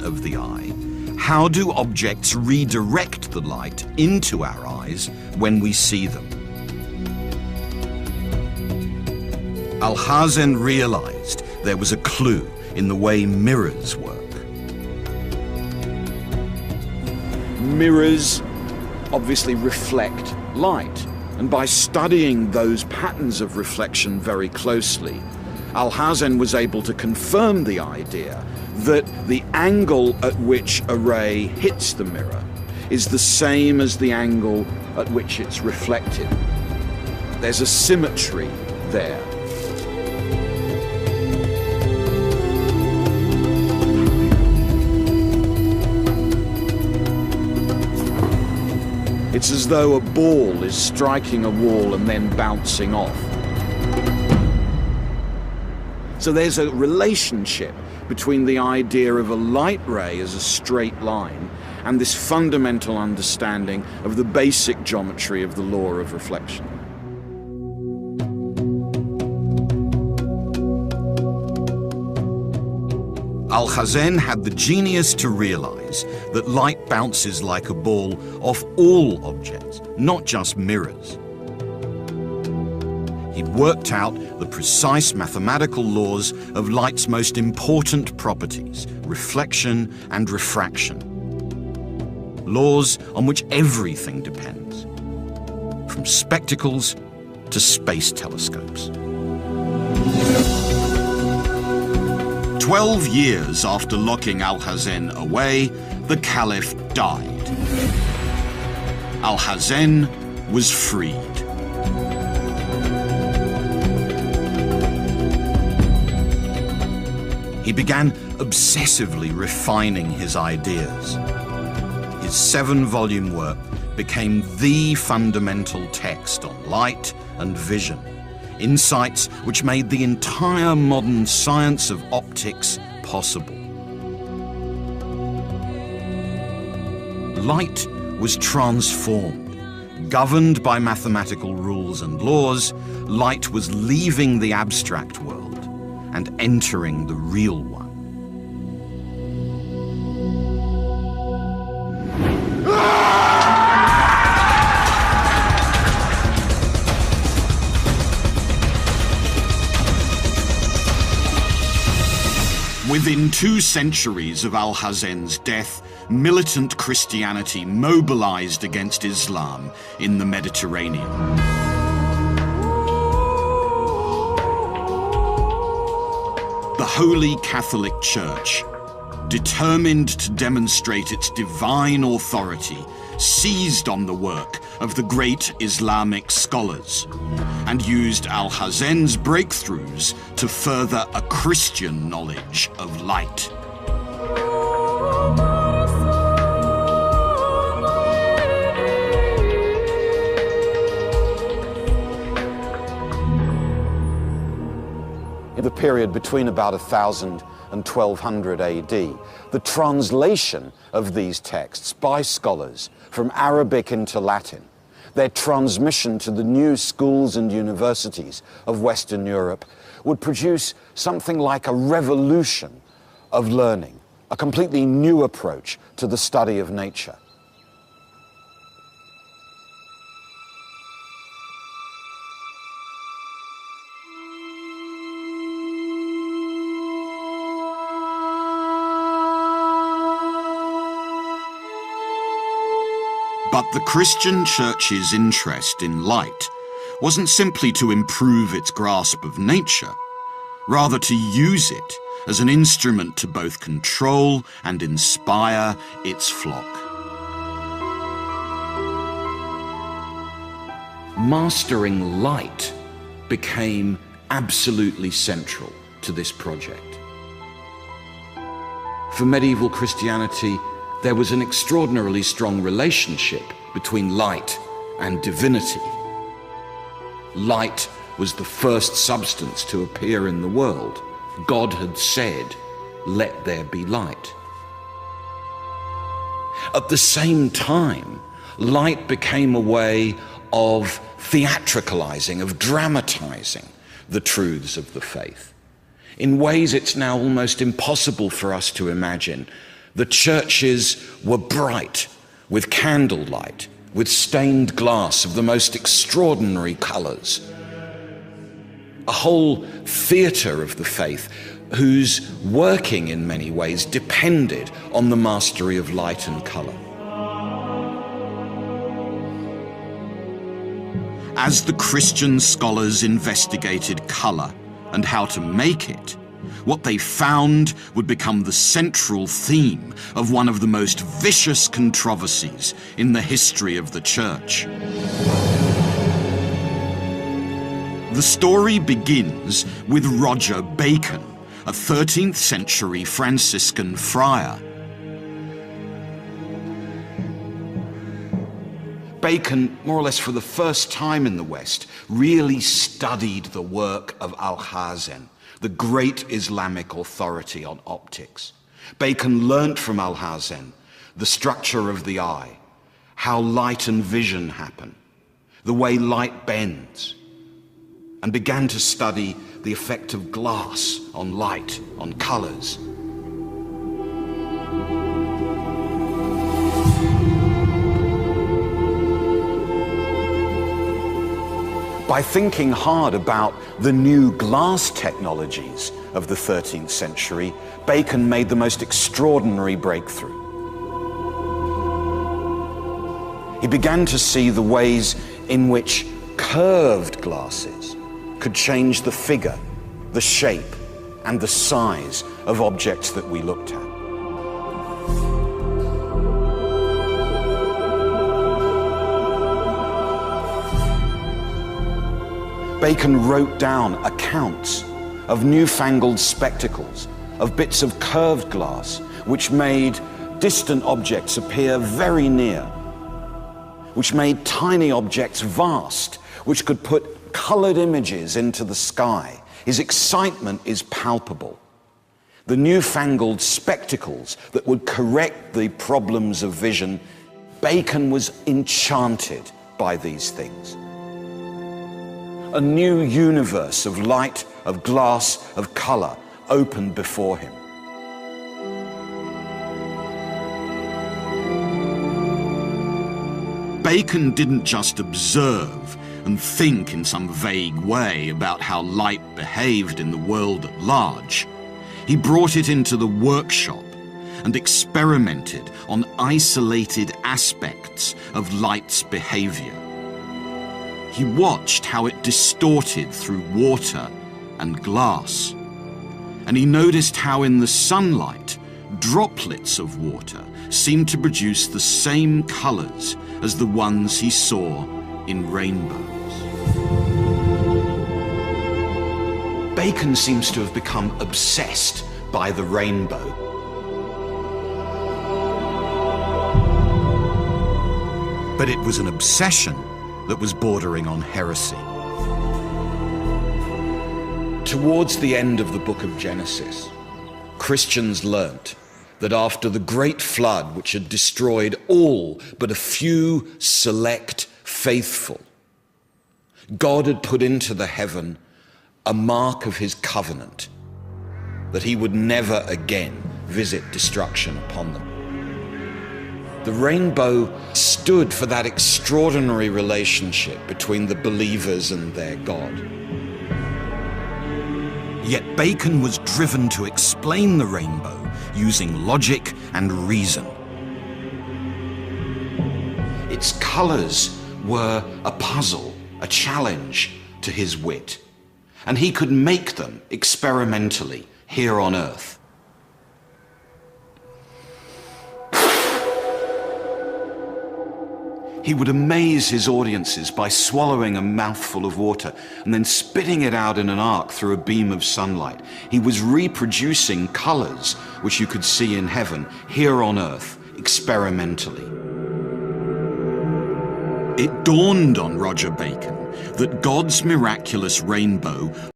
of the eye, how do objects redirect the light into our eyes when we see them? Alhazen realized there was a clue in the way mirrors work. Mirrors obviously reflect light, and by studying those patterns of reflection very closely, Alhazen was able to confirm the idea that the angle at which a ray hits the mirror is the same as the angle at which it's reflected. There's a symmetry there. It's as though a ball is striking a wall and then bouncing off. So there's a relationship between the idea of a light ray as a straight line and this fundamental understanding of the basic geometry of the law of reflection. Alhazen had the genius to realize that light bounces like a ball off all objects, not just mirrors. He'd worked out the precise mathematical laws of light's most important properties, reflection and refraction. Laws on which everything depends, from spectacles to space telescopes. 12 years after locking Alhazen away, the Caliph died. Alhazen was freed. He began obsessively refining his ideas. His 7-volume work became the fundamental text on light and vision, insights which made the entire modern science of optics possible. Light was transformed. Governed by mathematical rules and laws, light was leaving the abstract world and entering the real one. Within 2 centuries of Alhazen's death, militant Christianity mobilized against Islam in the Mediterranean. The Holy Catholic Church, determined to demonstrate its divine authority, seized on the work of the great Islamic scholars and used Alhazen's breakthroughs to further a Christian knowledge of light. In the period between about 1000 and 1200 AD, the translation of these texts by scholars from Arabic into Latin, their transmission to the new schools and universities of Western Europe, would produce something like a revolution of learning, a completely new approach to the study of nature. But the Christian Church's interest in light wasn't simply to improve its grasp of nature, rather to use it as an instrument to both control and inspire its flock. Mastering light became absolutely central to this project. For medieval Christianity, there was an extraordinarily strong relationship between light and divinity. Light was the first substance to appear in the world. God had said, "Let there be light." At the same time, light became a way of theatricalizing, of dramatizing the truths of the faith. In ways it's now almost impossible for us to imagine The churches were bright with candlelight, with stained glass of the most extraordinary colours. A whole theatre of the faith whose working in many ways depended on the mastery of light and colour. As the Christian scholars investigated colour and how to make it, what they found would become the central theme of one of the most vicious controversies in the history of the Church. The story begins with Roger Bacon, a 13th century Franciscan friar. Bacon, more or less for the first time in the West, really studied the work of Alhazen, the great Islamic authority on optics. Bacon learnt from Alhazen the structure of the eye, how light and vision happen, the way light bends, and began to study the effect of glass on light, on colours. By thinking hard about the new glass technologies of the 13th century, Bacon made the most extraordinary breakthrough. He began to see the ways in which curved glasses could change the figure, the shape, and the size of objects that we looked at. Bacon wrote down accounts of newfangled spectacles, of bits of curved glass, which made distant objects appear very near, which made tiny objects vast, which could put colored images into the sky. His excitement is palpable. The newfangled spectacles that would correct the problems of vision, Bacon was enchanted by these things. A new universe of light, of glass, of colour opened before him. Bacon didn't just observe and think in some vague way about how light behaved in the world at large. He brought it into the workshop and experimented on isolated aspects of light's behaviour. He watched how it distorted through water and glass. And he noticed how in the sunlight, droplets of water seemed to produce the same colours as the ones he saw in rainbows. Bacon seems to have become obsessed by the rainbow. But it was an obsession that was bordering on heresy. Towards the end of the book of Genesis, Christians learnt that after the great flood which had destroyed all but a few select faithful, God had put into the heaven a mark of his covenant, that he would never again visit destruction upon them. The rainbow stood for that extraordinary relationship between the believers and their God. Yet Bacon was driven to explain the rainbow using logic and reason. Its colours were a puzzle, a challenge to his wit, and he could make them experimentally here on Earth. He would amaze his audiences by swallowing a mouthful of water and then spitting it out in an arc through a beam of sunlight. He was reproducing colours which you could see in heaven, here on Earth, experimentally. It dawned on Roger Bacon that God's miraculous rainbow